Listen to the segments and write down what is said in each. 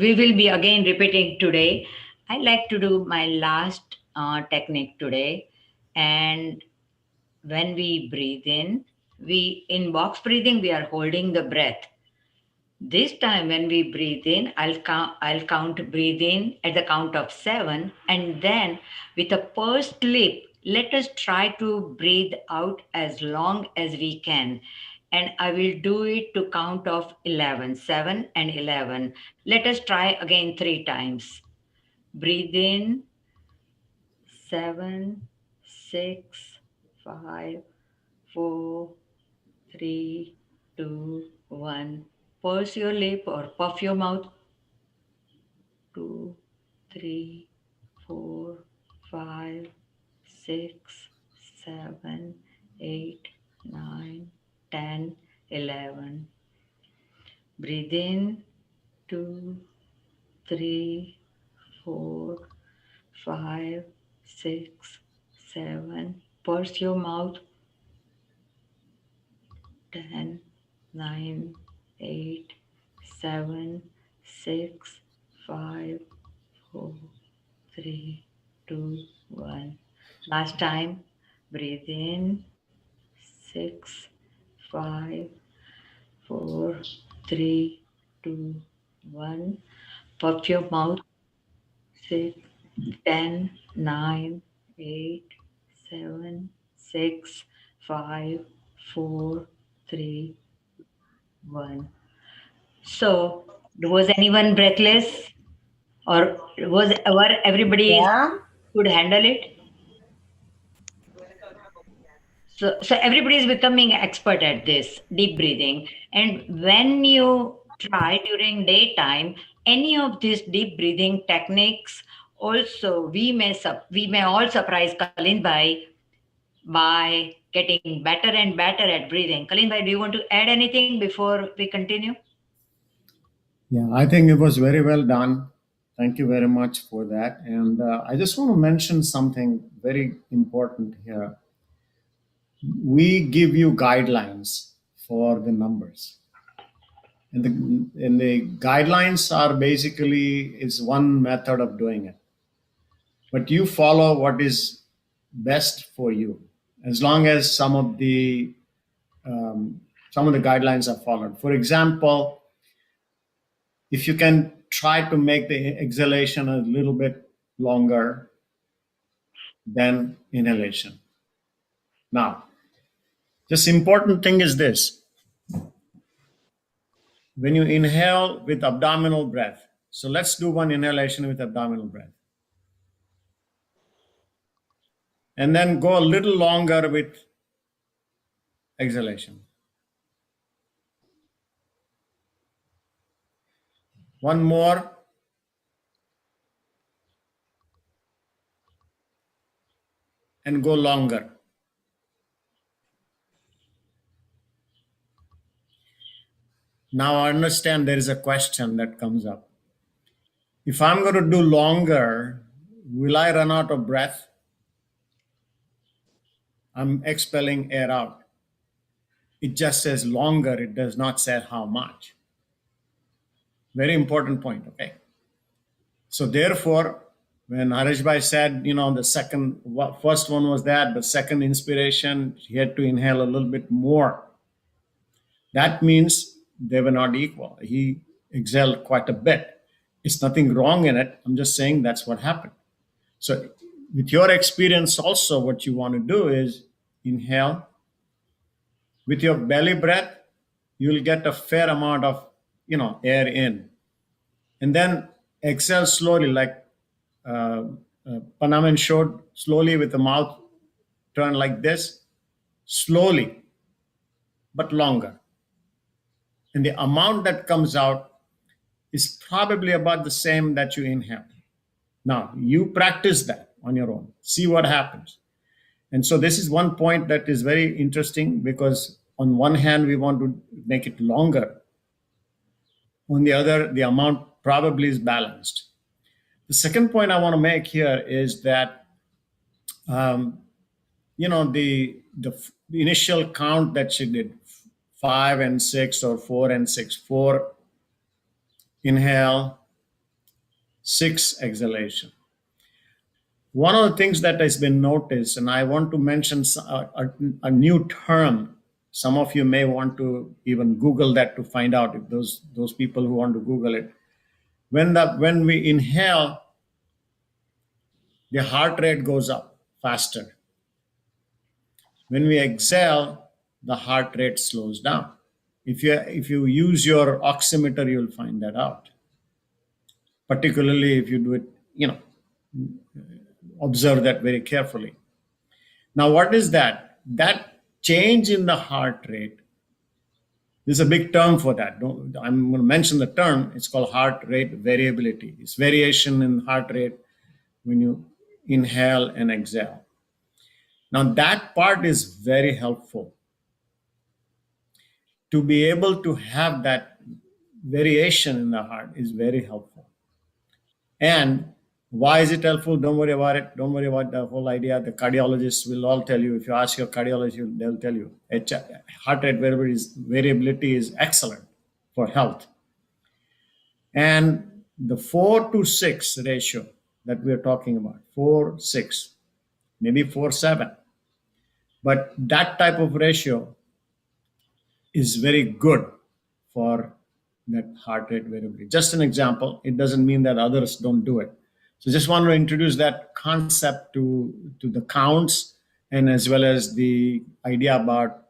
we will be again repeating today. I like to do my last technique today. And when we breathe in, in box breathing, we are holding the breath. This time when we breathe in, I'll count breathe in at the count of 7, and then with a pursed lip, let us try to breathe out as long as we can. And I will do it to count of 11, 7 and 11. Let us try again 3 times. Breathe in 7, 6, 5, 4, 3, 2, 1. Purse your lip or puff your mouth. 2, 3, 4, 5, 6, 7, 8, 9, 10, 11. Breathe in 2, 3, 4, 5, 6, 7. Purse your mouth. 10, 9, 8, 7, 6, 5, 4, 3, 2, 1. Last time, breathe in 6, 5, 4, 3, 2, 1. Puff your mouth. 6, 10, 9, 8, 7, 6, 5, 4, 3, 1. So, was anyone breathless, or were everybody Yeah. could handle it? So everybody is becoming expert at this deep breathing. And when you try during daytime, any of these deep breathing techniques, also we may all surprise Kalind Bhai by getting better and better at breathing. Kalind Bhai, do you want to add anything before we continue? Yeah, I think it was very well done. Thank you very much for that. And I just want to mention something very important here. We give you guidelines for the numbers. And the guidelines are basically is one method of doing it. But you follow what is best for you, as long as some of the guidelines are followed. For example, if you can try to make the exhalation a little bit longer than inhalation. Now, this important thing is this: when you inhale with abdominal breath, so let's do one inhalation with abdominal breath, and then go a little longer with exhalation. One more, and go longer. Now, I understand there is a question that comes up. If I'm going to do longer, will I run out of breath? I'm expelling air out. It just says longer, it does not say how much. Very important point, okay? So therefore, when Harish Bhai said, first one was that, but second inspiration, he had to inhale a little bit more. That means they were not equal. He exhaled quite a bit. It's nothing wrong in it. I'm just saying that's what happened. So with your experience also, what you want to do is inhale. With your belly breath, you'll get a fair amount of air in, and then exhale slowly, like uh, Panaman showed, slowly with the mouth turn like this, slowly but longer, and the amount that comes out is probably about the same that you inhale. Now you practice that on your own, see what happens. And so this is one point that is very interesting, because on one hand we want to make it longer, on the other the amount probably is balanced. The second point I want to make here is that um, the initial count that she did, 5 and 6 or 4 and 6, 4 inhale, 6 exhalation. One of the things that has been noticed, and I want to mention a new term. Some of you may want to even Google that to find out, if those people who want to Google it. When we inhale, the heart rate goes up faster. When we exhale, the heart rate slows down. If you use your oximeter, you'll find that out. Particularly if you do it, observe that very carefully. Now, what is that? That change in the heart rate, there's a big term for that. I'm going to mention the term. It's called heart rate variability. It's variation in heart rate when you inhale and exhale. Now, that part is very helpful. To be able to have that variation in the heart is very helpful. And why is it helpful? Don't worry about it. Don't worry about the whole idea. The cardiologists will all tell you. If you ask your cardiologist, they'll tell you. Heart rate variability is excellent for health. And the 4-to-6 ratio that we're talking about, 4-6, maybe 4-7. But that type of ratio is very good for that heart rate variability. Just an example. It doesn't mean that others don't do it. So just want to introduce that concept to the counts, and as well as the idea about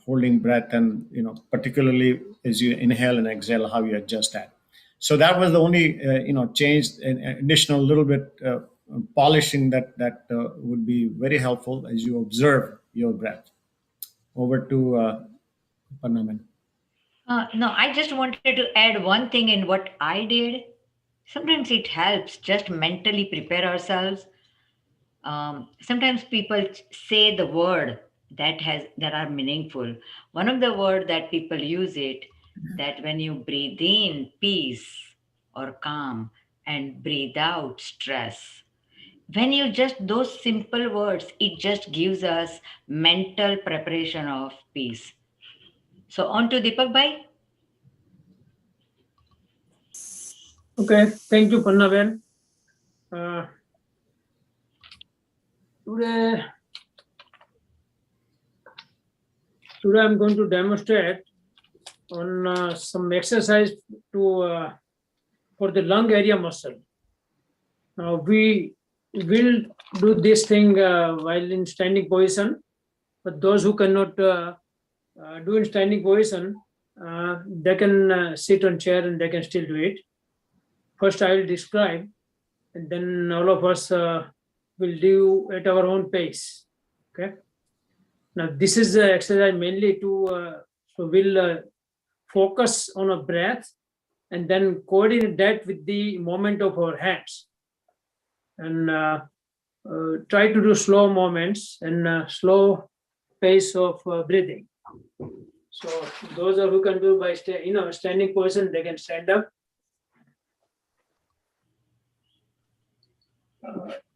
holding breath, and particularly as you inhale and exhale, how you adjust that. So that was the only change, an additional little bit polishing that would be very helpful as you observe your breath. Over to Pannaman. No, I just wanted to add one thing in what I did. Sometimes it helps just mentally prepare ourselves. Sometimes people say the word that are meaningful. One of the word that people use it, that when you breathe in peace or calm and breathe out stress, when you just those simple words, it just gives us mental preparation of peace. So on to Deepak bhai. Okay, thank you, Pannaben. Today, I'm going to demonstrate on some exercise to for the lung area muscle. Now we will do this thing while in standing position, but those who cannot do in standing position, they can sit on chair and they can still do it. First, I will describe, and then all of us will do at our own pace. Okay. Now, this is the exercise mainly to so we'll focus on a breath and then coordinate that with the movement of our hands, and try to do slow movements and slow pace of breathing. So those who can do by standing position, they can stand up.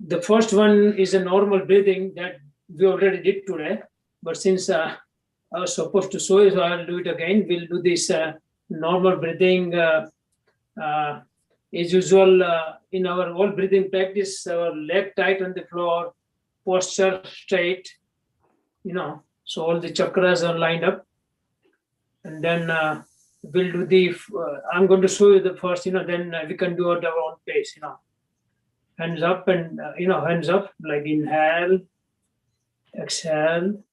The first one is a normal breathing that we already did today, but since I was supposed to show you, so I'll do it again. We'll do this normal breathing as usual in our whole breathing practice. Our leg tight on the floor, posture straight, so all the chakras are lined up. And then we'll do the, I'm going to show you the first, then we can do it at our own pace, Hands up and, hands up, like inhale, exhale.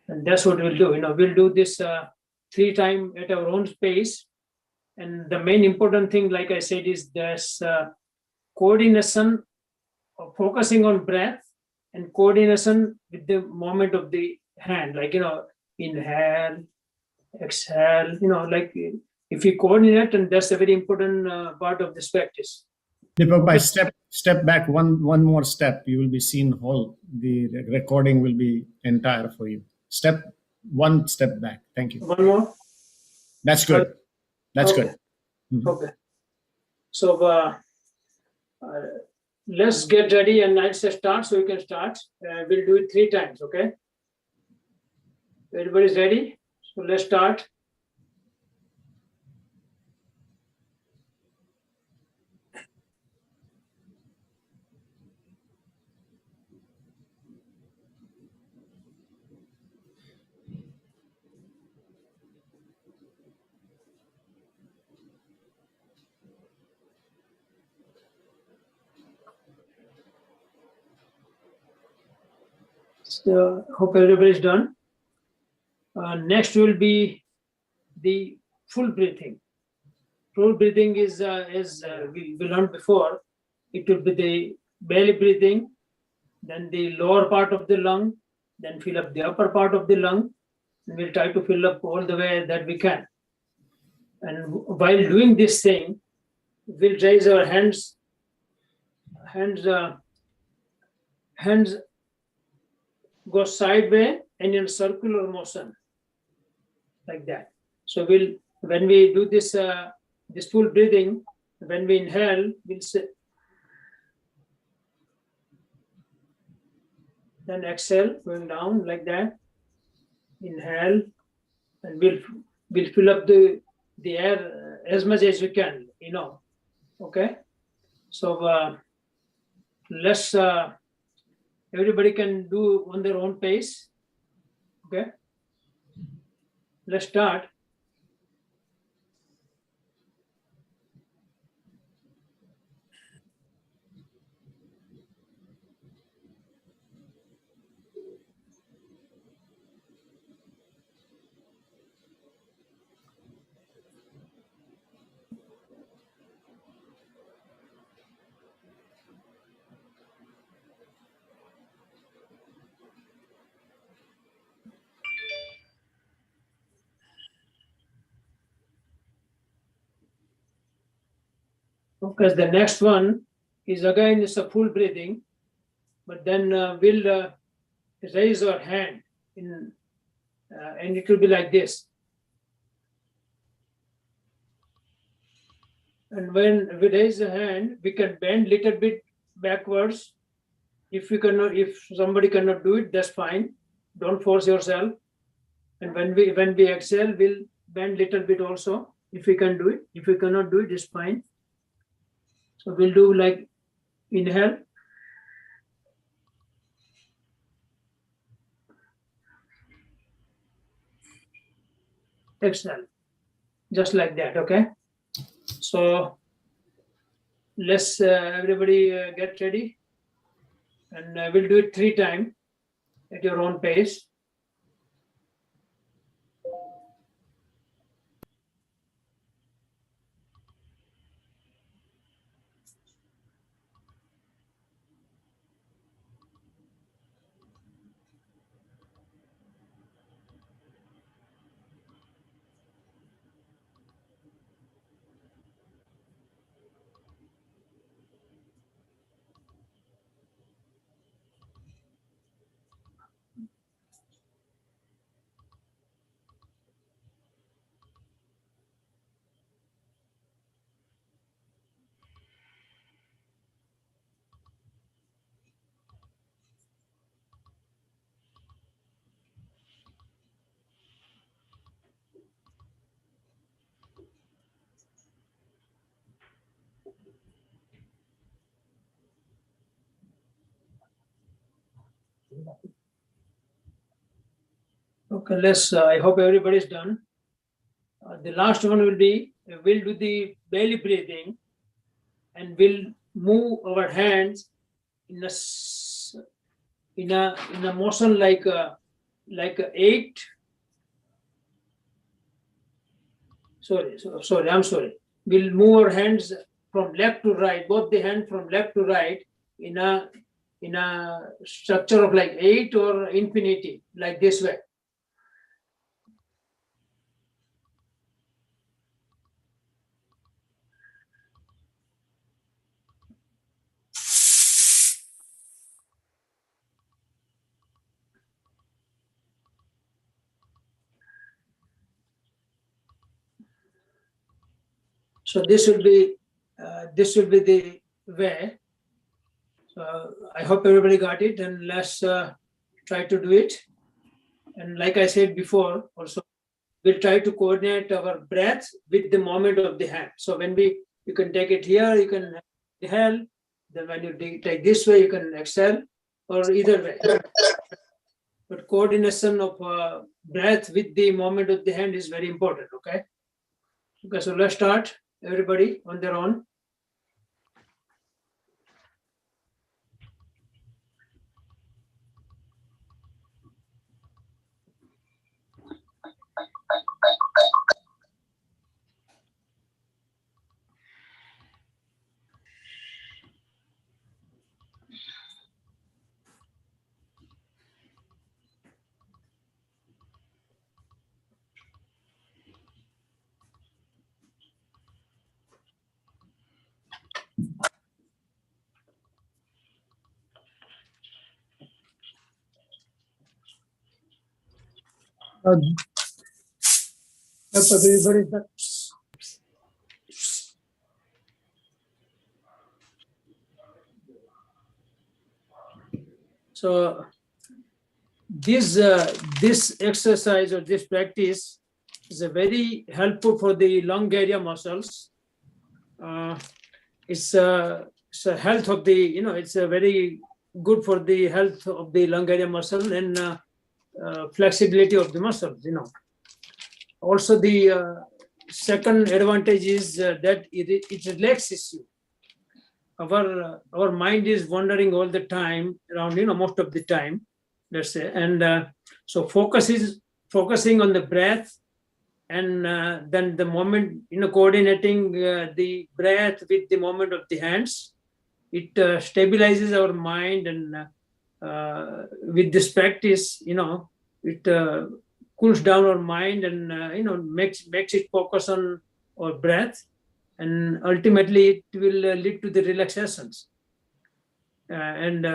And that's what we'll do. We'll do this 3 times at our own pace. And the main important thing, like I said, is there's coordination of focusing on breath and coordination with the movement of the hand, like, inhale, exhale, like if you coordinate, and that's a very important part of this practice. Deepak, by step back one more step, you will be seen whole. The recording will be entire for you. One step back. Thank you. One more. That's good. That's okay. good. Mm-hmm. Okay. So let's get ready, and I'll say start, so you can start. We'll do it 3 times. Okay. Everybody's ready? So let's start. So hope everybody's done. Next will be the full breathing. Full breathing is, as we learned before, it will be the belly breathing, then the lower part of the lung, then fill up the upper part of the lung, and we'll try to fill up all the way that we can. And while doing this thing, we'll raise our hands go sideways and in circular motion like that. So when we do this this full breathing, when we inhale, we'll say, then exhale, going down like that. Inhale, and we'll fill up the air as much as we can. Okay. So let's everybody can do on their own pace. Okay. Let's start. Because the next one is again is a full breathing, but then we'll raise our hand and it will be like this. And when we raise the hand, we can bend little bit backwards. If somebody cannot do it, that's fine. Don't force yourself. And when we exhale, we'll bend little bit also. If we can do it, if we cannot do it, it's fine. So we'll do like inhale, exhale, just like that. Okay. So let's everybody get ready, and we'll do it 3 times at your own pace. Okay, let's. I hope everybody's done. The last one will be we'll do the belly breathing, and we'll move our hands in a motion like a 8. Sorry. I'm sorry. We'll move our hands from left to right, both the hands from left to right in a structure of like 8 or infinity, like this way. So this will be the way. So I hope everybody got it, and let's try to do it. And like I said before, also we'll try to coordinate our breath with the movement of the hand. So when you can take it here, you can inhale. Then when you take this way, you can exhale, or either way. But coordination of breath with the movement of the hand is very important. Okay. Okay. So let's start. Everybody on their own. Uh, everybody, so this exercise or this practice is a very helpful for the lung area muscles. Uh, it's a health of the, it's a very good for the health of the lung area muscle and flexibility of the muscles. Also, the second advantage is that it relaxes you. Our mind is wandering all the time around, most of the time, let's say, and so focusing on the breath, and then the moment, coordinating the breath with the movement of the hands, it stabilizes our mind, and with this practice, it cools down our mind, and makes it focus on our breath, and ultimately it will lead to the relaxations. And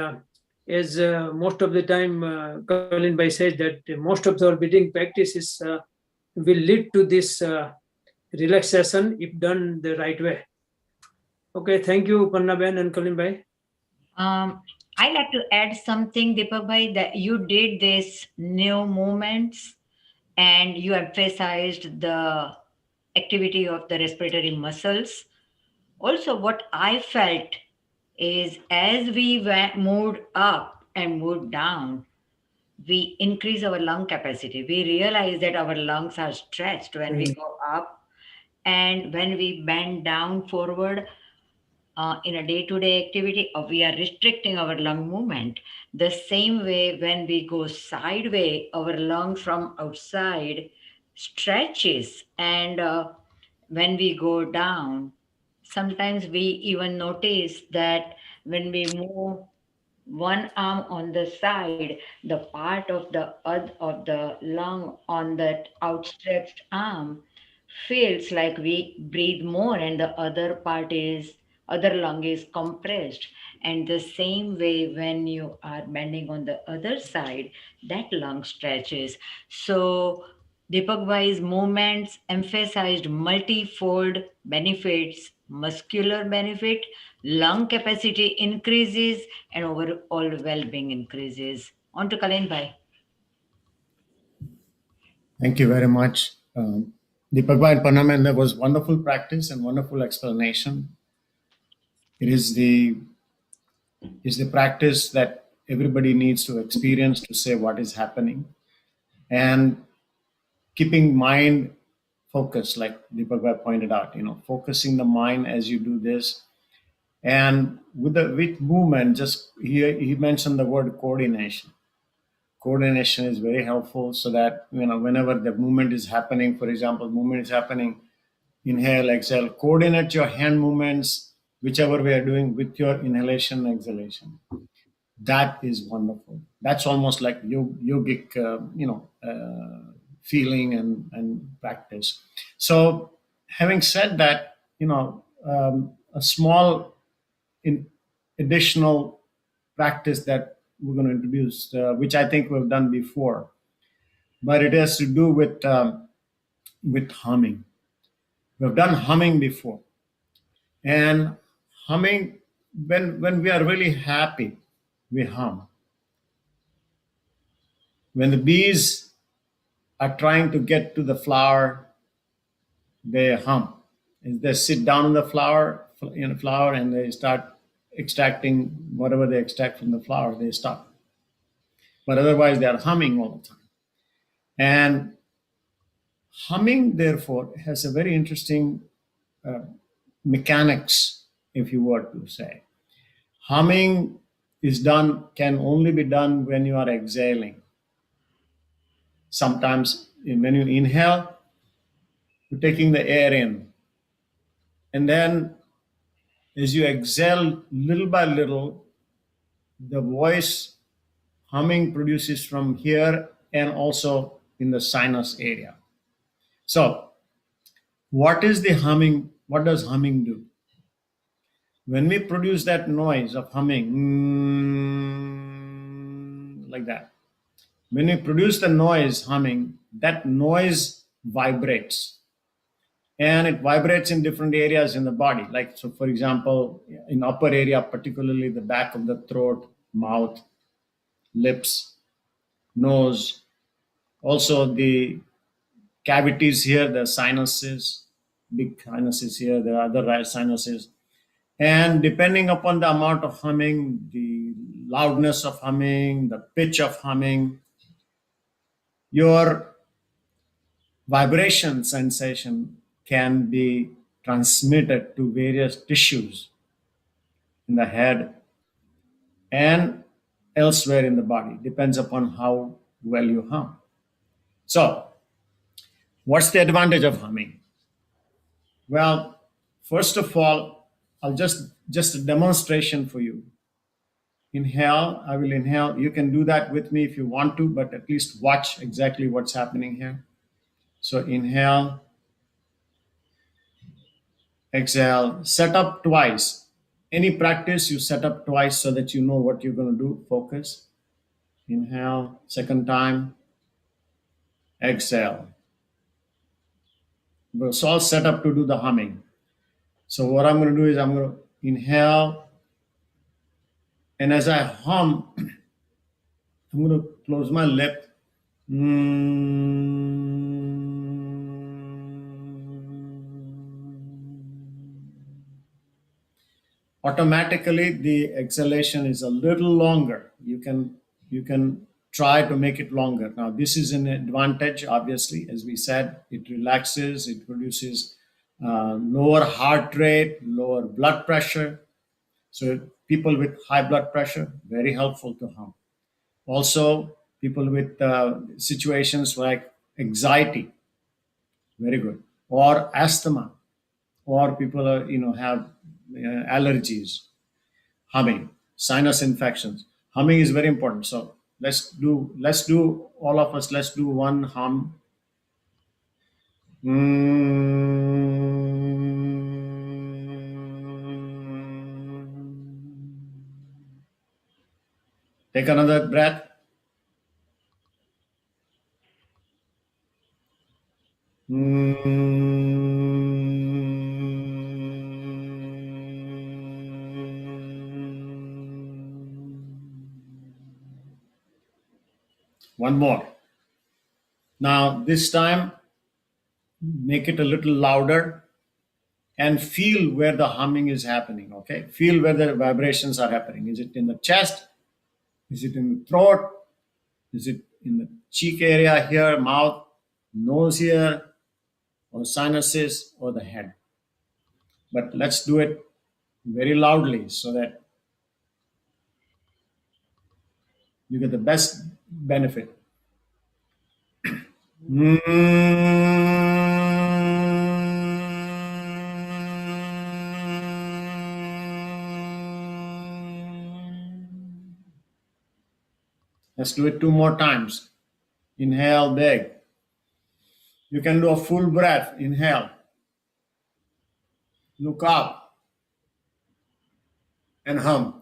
as most of the time, Kalind Bhai says that most of our breathing practices will lead to this relaxation if done the right way. Okay, thank you, Panna Ben and Kalind Bhai. I like to add something, Deepak bhai, that you did this new movements and you emphasized the activity of the respiratory muscles. Also, what I felt is as we moved up and moved down, we increase our lung capacity. We realize that our lungs are stretched when we go up, and when we bend down forward, in a day-to-day activity, or we are restricting our lung movement. The same way when we go sideways, our lung from outside stretches, and when we go down, sometimes we even notice that when we move one arm on the side, the part of the lung on that outstretched arm feels like we breathe more, and the other lung is compressed. And the same way when you are bending on the other side, that lung stretches. So Deepak Bhai's movements emphasized multifold benefits: muscular benefit, lung capacity increases, and overall well-being increases. On to Kalind Bhai. Thank you very much. Deepak and Panaman, that was wonderful practice and wonderful explanation. It is the practice that everybody needs to experience to say what is happening, and keeping mind focused, like Deepak pointed out. Focusing the mind as you do this, and with movement. Just he mentioned the word coordination. Coordination is very helpful, so that whenever the movement is happening, for example, movement is happening, inhale, exhale, coordinate your hand movements whichever way you're doing with your inhalation, exhalation. That is wonderful. That's almost like yogic feeling and practice. So having said that, a small additional practice that we're going to introduce, which I think we've done before, but it has to do with humming. We've done humming before, and humming, when we are really happy, we hum. When the bees are trying to get to the flower, they hum. They sit down on the flower, and they start extracting whatever they extract from the flower. They stop, but otherwise they are humming all the time. And humming, therefore, has a very interesting mechanics, if you were to say. Humming can only be done when you are exhaling. Sometimes when you inhale, you're taking the air in. And then as you exhale, little by little, the voice humming produces from here and also in the sinus area. So, what is the humming? What does humming do? When we produce that noise of humming, like that, When you produce the noise humming, that noise vibrates, and it vibrates in different areas in the body. Like, so for example, in upper area, particularly the back of the throat, mouth, lips, nose, also the cavities here, the sinuses, big sinuses here, there are other sinuses. And depending upon the amount of humming, the loudness of humming, the pitch of humming, your vibration sensation can be transmitted to various tissues in the head and elsewhere in the body. Depends upon how well you hum. So, what's the advantage of humming? Well, first of all, I'll just a demonstration for you. Inhale, I will inhale. You can do that with me if you want to, but at least watch exactly what's happening here. So inhale, exhale, set up twice. Any practice, you set up twice so that you know what you're going to do. Focus. Inhale, second time, exhale. It's all set up to do the humming. So what I'm going to do is I'm going to inhale, and as I hum, I'm going to close my lip. Automatically the exhalation is a little longer. You can try to make it longer. Now this is an advantage, obviously. As we said, it relaxes, it produces lower heart rate, lower blood pressure. So people with high blood pressure, very helpful to hum. Also, people with situations like anxiety, very good, or asthma, or people are, have allergies. Humming, sinus infections. Humming is very important. So let's do all of us. Let's do one hum. Take another breath. One more. Now, this time, make it a little louder and feel where the humming is happening. Okay? Feel where the vibrations are happening. Is it in the chest? Is it in the throat? Is it in the cheek area here, mouth, nose here, or sinuses, or the head? But let's do it very loudly so that you get the best benefit. Let's do it two more times. Inhale big. You can do a full breath. Inhale. Look up and hum.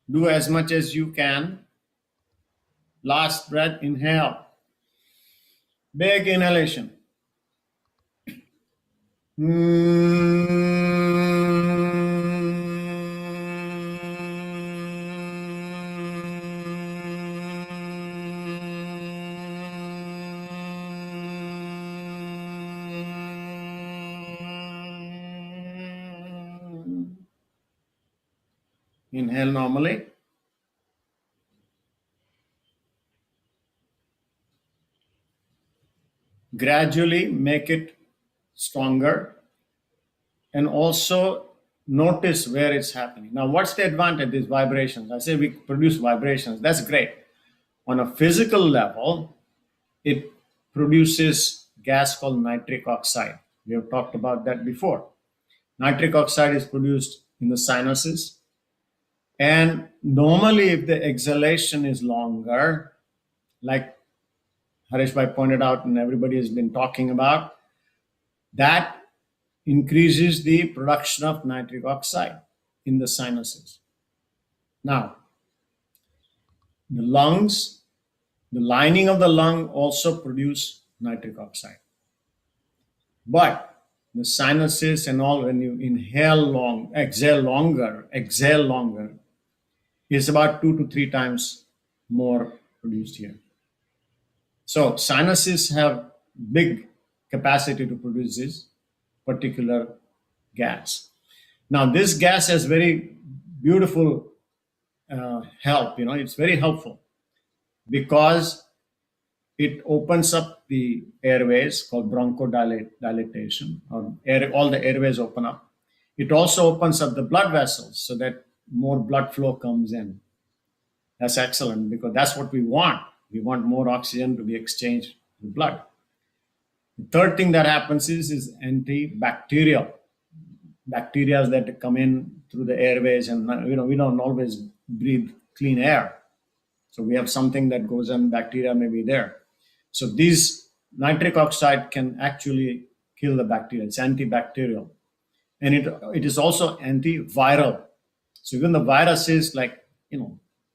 Do as much as you can. Last breath, inhale. Big inhalation. Inhale normally. Gradually make it stronger, and also notice where it's happening. Now, what's the advantage? These vibrations. I say we produce vibrations. That's great. On a physical level, it produces gas called nitric oxide. We have talked about that before. Nitric oxide is produced in the sinuses, And normally, if the exhalation is longer, like Harish Bhai pointed out and everybody has been talking about, that increases the production of nitric oxide in the sinuses. Now, the lungs, the lining of the lung also produce nitric oxide. But the sinuses and all, when you exhale longer, is about 2 to 3 times more produced here. So sinuses have big capacity to produce this particular gas. Now, this gas has very beautiful help. It's very helpful because it opens up the airways called bronchodilation, or all the airways open up. It also opens up the blood vessels so that more blood flow comes in. That's excellent because that's what we want. We want more oxygen to be exchanged with blood. The third thing that happens is antibacterial. Bacteria that come in through the airways, and we don't always breathe clean air. So we have something that goes in, bacteria may be there. So these nitric oxide can actually kill the bacteria. It's antibacterial. And it is also antiviral. So even the viruses like,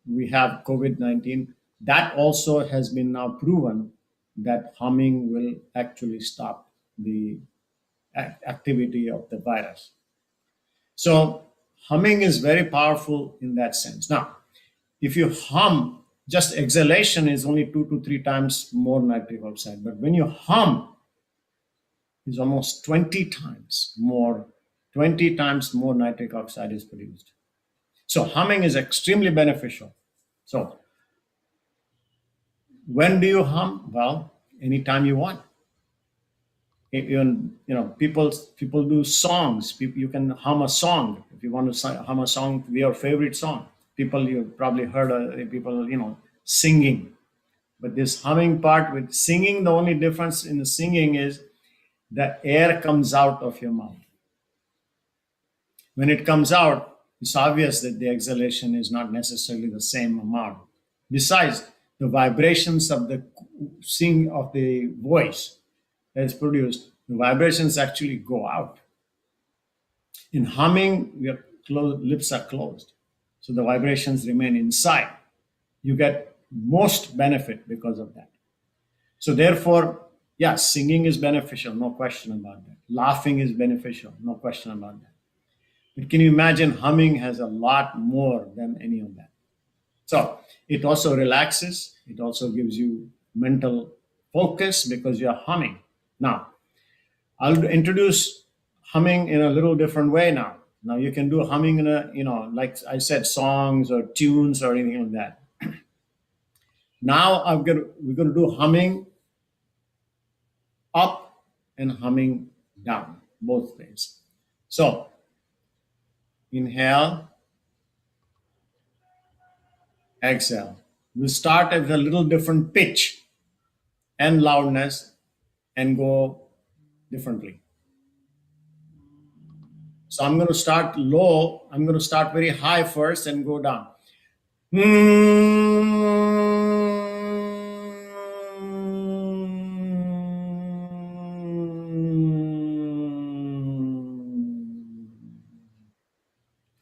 we have COVID-19, that also has been now proven that humming will actually stop the activity of the virus. So humming is very powerful in that sense. Now, if you hum, just exhalation is only 2 to 3 times more nitric oxide. But when you hum, it's almost 20 times more nitric oxide is produced. So humming is extremely beneficial. So when do you hum? Well, anytime you want. Even people do songs. You can hum a song if you want to hum a song, your favorite song. People, you've probably heard people singing, but this humming part with singing, the only difference in the singing is the air comes out of your mouth. When it comes out, it's obvious that the exhalation is not necessarily the same amount. Besides, the vibrations of the voice that is produced, the vibrations actually go out. In humming, your lips are closed, so the vibrations remain inside. You get most benefit because of that. So therefore, yes, singing is beneficial, no question about that. Laughing is beneficial, no question about that. But can you imagine humming has a lot more than any of that? So it also relaxes. It also gives you mental focus because you're humming. Now, I'll introduce humming in a little different way now. Now you can do humming in a, like I said, songs or tunes or anything like that. Now we're going to do humming up and humming down, both ways. So inhale, exhale. We'll start at a little different pitch and loudness and go differently. So I'm going to start low. I'm going to start very high first and go down.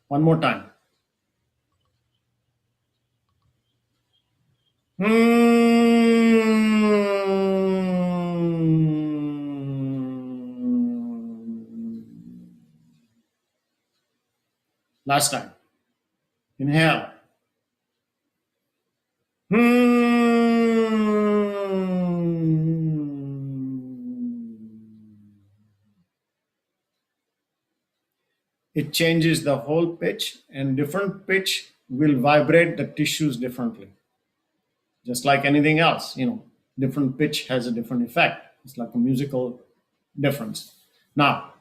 One more time. Last time. Inhale. It changes the whole pitch, and different pitch will vibrate the tissues differently. Just like anything else, different pitch has a different effect. It's like a musical difference. Now,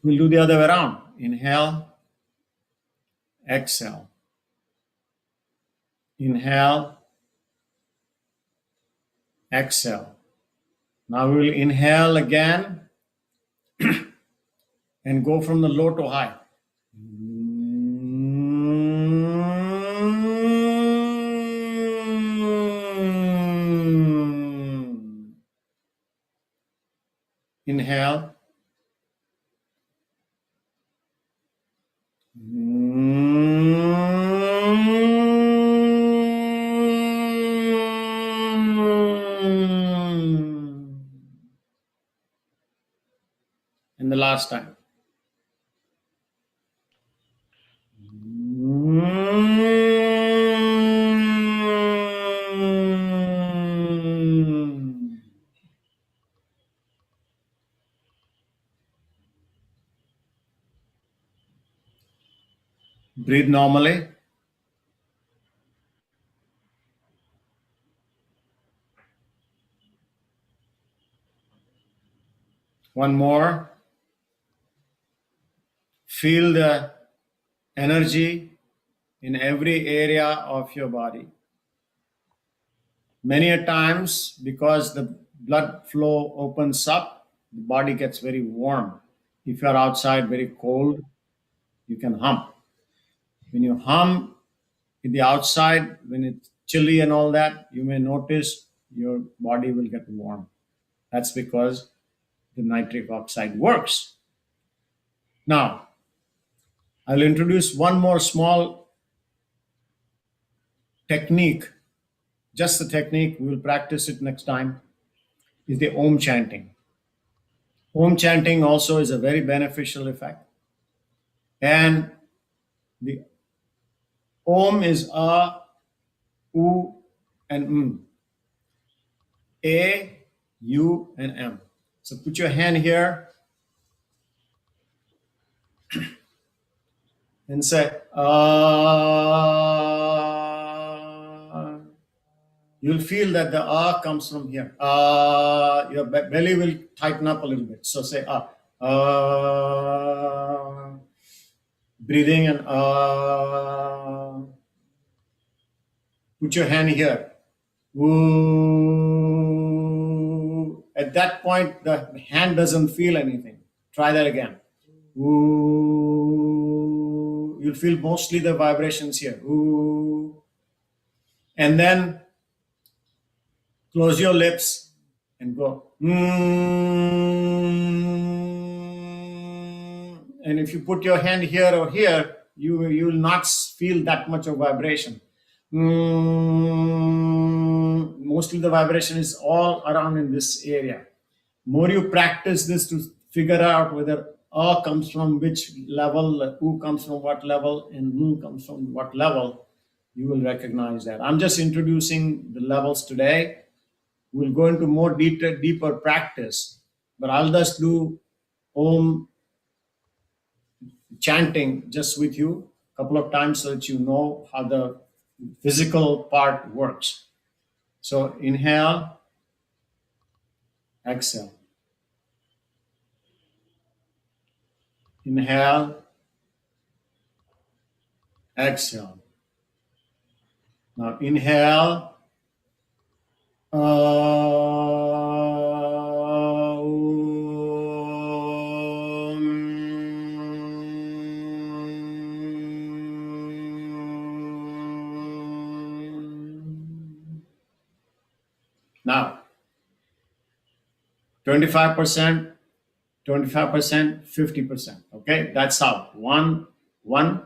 we'll do the other way around. Inhale, exhale. Inhale, exhale. Now we will inhale again and go from the low to high. Inhale. And the last time. Breathe normally. One more. Feel the energy in every area of your body. Many a times, because the blood flow opens up, the body gets very warm. If you are outside very cold, you can hum. When you hum in the outside, when it's chilly and all that, you may notice your body will get warm. That's because the nitric oxide works. Now, I'll introduce one more small technique, just the technique, we will practice it next time, is the Om chanting. Om chanting also is a very beneficial effect. And the Om is A, U, and M. A, U, and M. So put your hand here and say, you'll feel that the comes from here. Your belly will tighten up a little bit. So say breathing and put your hand here. Ooh. At that point, the hand doesn't feel anything. Try that again. Ooh. You'll feel mostly the vibrations here. Ooh. And then close your lips and go. And if you put your hand here or here, you will not feel that much of vibration. Mostly the vibration is all around in this area. More you practice this to figure out whether A comes from which level, U comes from what level, and M comes from what level, you will recognize that. I'm just introducing the levels today. We'll go into more deeper practice, but I'll just do Om chanting just with you a couple of times so that you know how the physical part works. So inhale, exhale. Inhale, exhale. Now inhale. Now 25%, 25%, 50%. Okay, that's how 1, 1,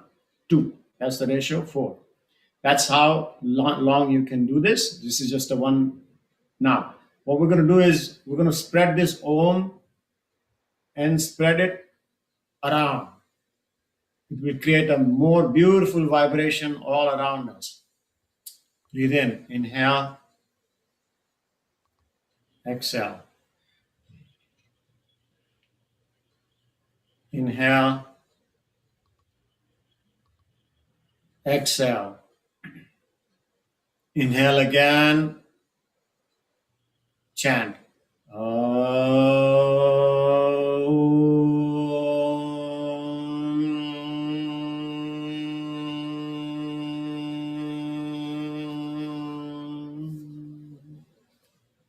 2. That's the ratio 4. That's how long you can do this. This is just a one. Now, what we're going to do is we're going to spread this Om and spread it around. It will create a more beautiful vibration all around us. Breathe in, inhale, exhale. Inhale, exhale. Inhale again, chant.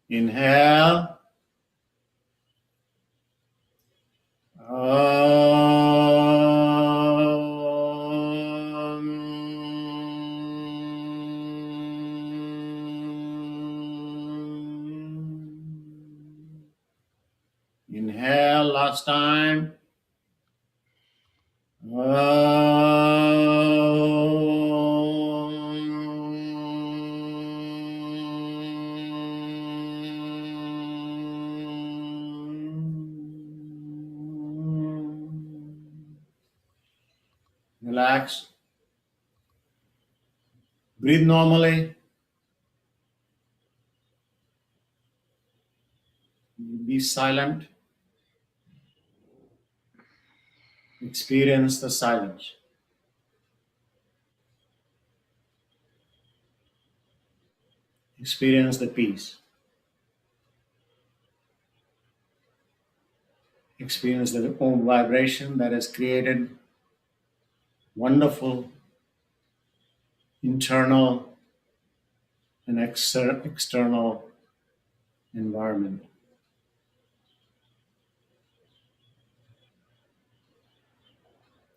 Inhale. Inhale. last time. Relax. Breathe normally. Be silent. Experience the silence. Experience the peace. Experience the own vibration that has created wonderful internal and external environment.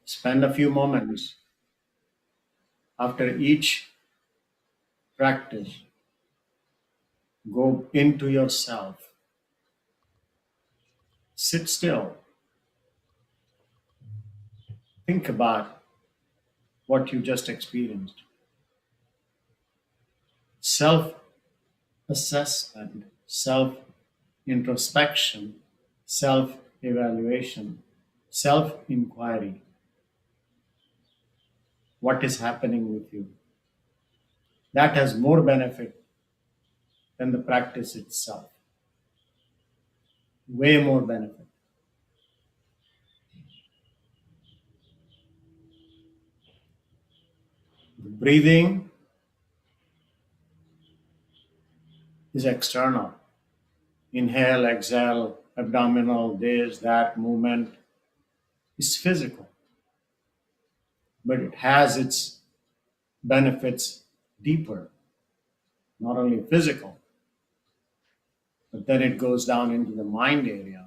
Spend a few moments after each practice. Go into yourself. Sit still. Think about what you just experienced. Self assessment, self introspection, self evaluation, self inquiry. What is happening with you? That has more benefit than the practice itself. Way more benefit. The breathing is external. Inhale, exhale, abdominal, this, that movement is physical. But it has its benefits deeper, not only physical, but then it goes down into the mind area,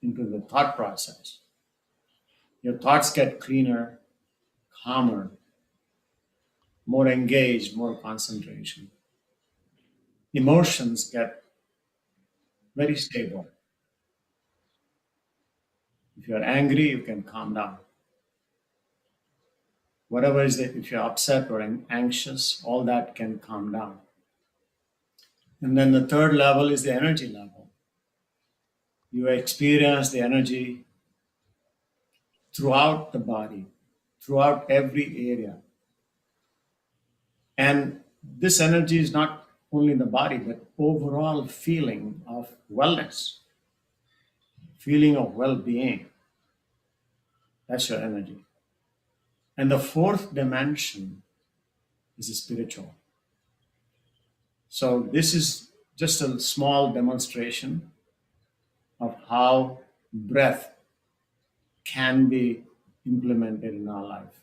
into the thought process. Your thoughts get cleaner, calmer, more engaged, more concentration. Emotions get very stable. If you're angry, you can calm down. Whatever is it, if you're upset or anxious, all that can calm down. And then the third level is the energy level. You experience the energy throughout the body, throughout every area. And this energy is not only in the body, but overall feeling of wellness, feeling of well-being. That's your energy. And the fourth dimension is spiritual. So this is just a small demonstration of how breath can be implemented in our life.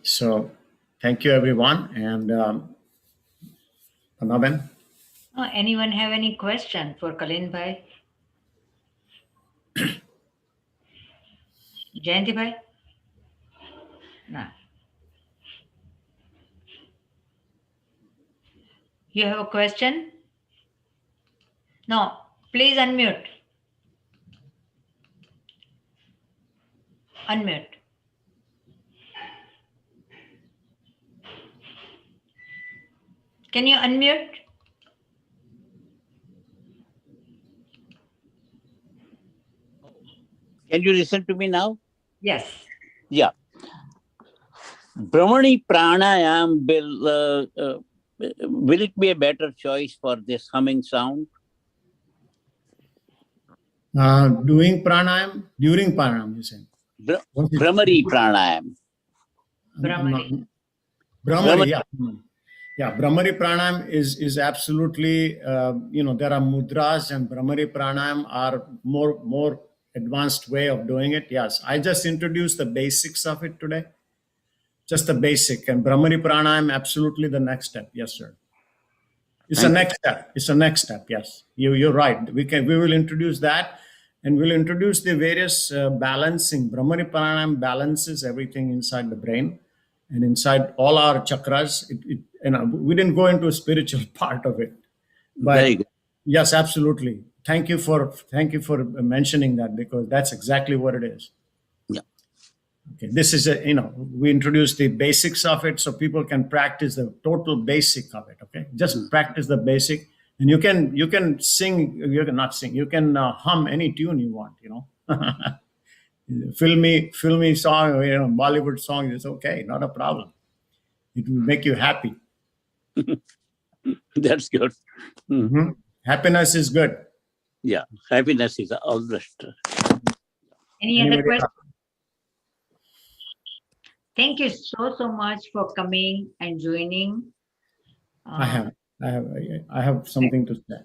So thank you, everyone. And Panaben? Anyone have any question for Kalind bhai? Jayanti bhai? No. You have a question? No. Please unmute. Unmute. Can you unmute? Can you listen to me now? Yes. Yeah. Brahmani pranayam will it be a better choice for this humming sound? Doing pranayam, during pranayam, you said? Brahmari pranayam. Brahmari. Brahmari, yeah. Yeah, Brahmari pranayam is absolutely, there are mudras, and Brahmari pranayam are more advanced way of doing it. Yes, I just introduced the basics of it today. Just the basic, and Brahmari pranayam, absolutely the next step. Yes, sir. It's a next step. It's a next step. Yes, you're right. We will introduce that, and we'll introduce the various balancing. Brahmari Pranayam balances everything inside the brain and inside all our chakras. We didn't go into a spiritual part of it, but Very good. yes, absolutely. Thank you for mentioning that, because that's exactly what it is. Yeah. Okay, this is we introduce the basics of it so people can practice the total basic of it. Okay, just practice the basic, and you can sing. You can not sing. You can hum any tune you want. Filmy song, Bollywood song is okay, not a problem. It will make you happy. That's good. Mm-hmm. Happiness is good. Yeah, happiness is all the best. Any other Anybody question? Thank you so much for coming and joining. I have something to say.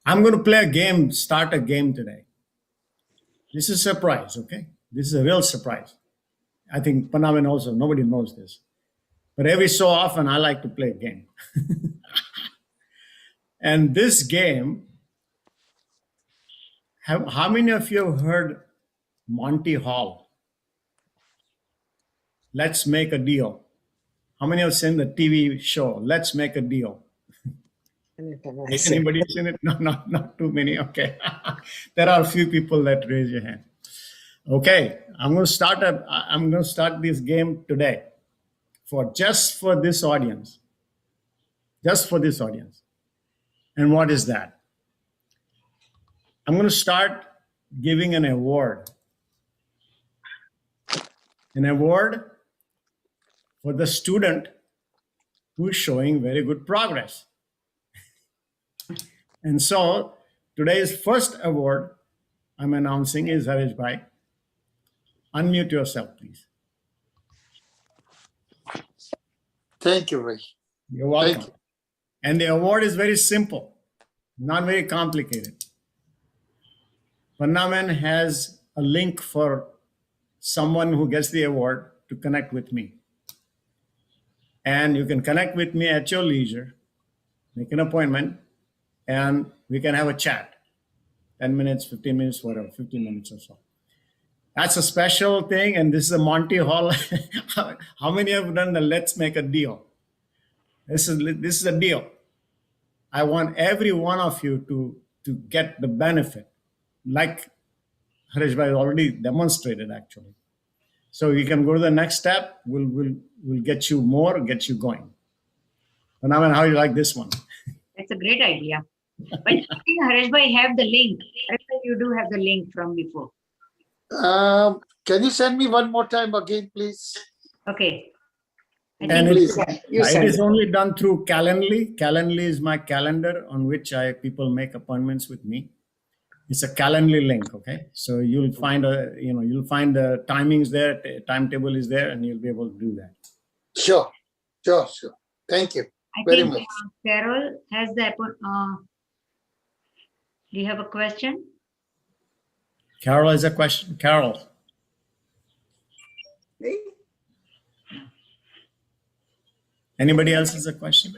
I'm going to play a game, start a game today. This is a surprise, okay? This is a real surprise. I think Panaman also, nobody knows this. But every so often, I like to play a game. And this game, how many of you have heard Monty Hall? Let's Make a Deal. How many have seen the TV show, Let's Make a Deal? Anybody seen it? No, not too many. Okay. There are a few people that raise your hand. Okay, I'm going to start this game today just for this audience. Just for this audience. And what is that? I'm going to start giving an award. An award for the student who is showing very good progress. And so today's first award I'm announcing is Harish Bhai. Unmute yourself, please. Thank you, Ray. You're welcome. Thank you. And the award is very simple, not very complicated. Pannaman has a link for someone who gets the award to connect with me. And you can connect with me at your leisure, make an appointment, and we can have a chat. 10 minutes, 15 minutes, whatever, 15 minutes or so. That's a special thing, and this is a Monty Hall. How many have done the Let's Make a Deal? This is a deal. I want every one of you to get the benefit, like Harish Bhai already demonstrated, actually. So you can go to the next step. We'll get you more, get you going. And I mean, how you like this one? That's a great idea. But I think Harish Bhai have the link. Harish Bhai, you do have the link from before. Can you send me one more time again, please? Okay. And Please. it is only done through Calendly. Calendly is my calendar on which people make appointments with me. It's a Calendly link, okay? So you'll find the timings there, timetable is there, and you'll be able to do that. Sure. Thank you I very think much. Carol has the do you have a question? Carol has a question. Carol. Anybody else has a question?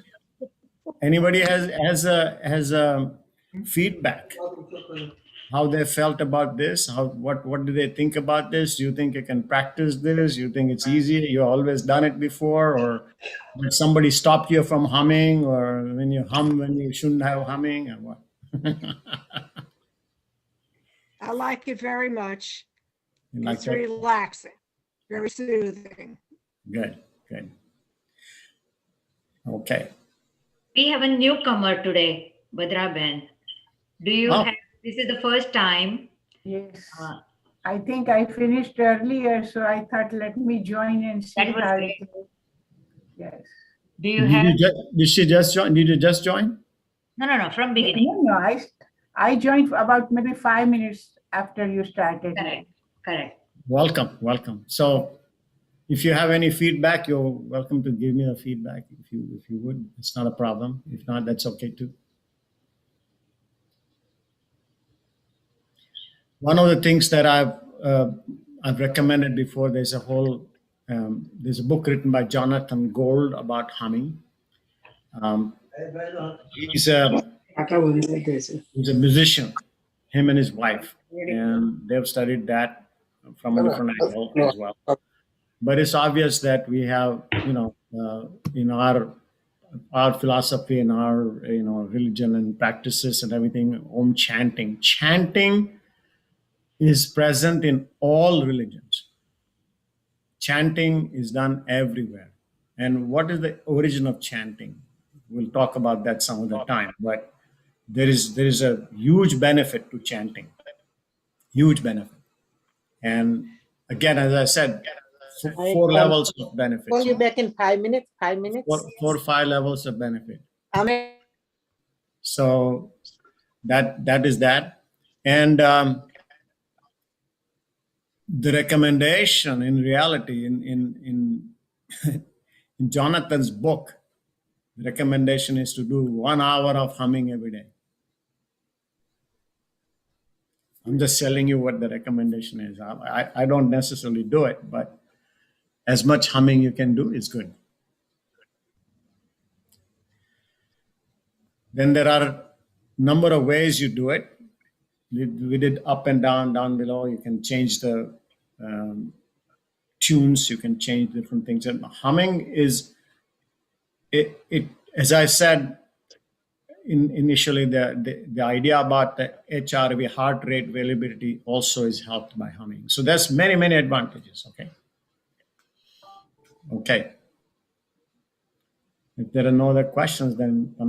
Anybody has a feedback? How they felt about this? What do they think about this? Do you think you can practice this? You think it's easy? You always done it before, or did somebody stopped you from humming, or when you hum when you shouldn't have humming, or what? I like it very much. You like It's that? relaxing, very soothing. Good. Okay. We have a newcomer today, Badra Ben. Do you Oh. have, this is the first time. Yes, Uh, I think I finished earlier, so I thought let me join and see That was how great. it is. Yes. Do you have, Did she just join? Did you just join? no, from beginning. No, I joined about maybe 5 minutes after you started. Correct. Welcome. So if you have any feedback, you're welcome to give me the feedback if you would. It's not a problem. If not, that's okay too. One of the things that I've recommended before, there's a book written by Jonathan Gold about humming. He's a musician, him and his wife, and they've studied that from a different angle as well. But it's obvious that we have, in our philosophy and our religion and practices and everything, Om chanting. Chanting is present in all religions. Chanting is done everywhere. And what is the origin of chanting? We'll talk about that some other time. But there is a huge benefit to chanting. Huge benefit. And again, as I said, four levels of benefits. Call you back in 5 minutes. 5 minutes. Four or five levels of benefit. Amen. So that is that. And the recommendation in reality in Jonathan's book, the recommendation is to do 1 hour of humming every day. I'm just telling you what the recommendation is. I don't necessarily do it, but as much humming you can do is good. Then there are a number of ways you do it. We did up and down, down below. You can change the tunes. You can change different things. And humming is, it as I said initially, the idea about the HRV, heart rate variability, also is helped by humming. So there's many advantages. Okay. If there are no other questions, then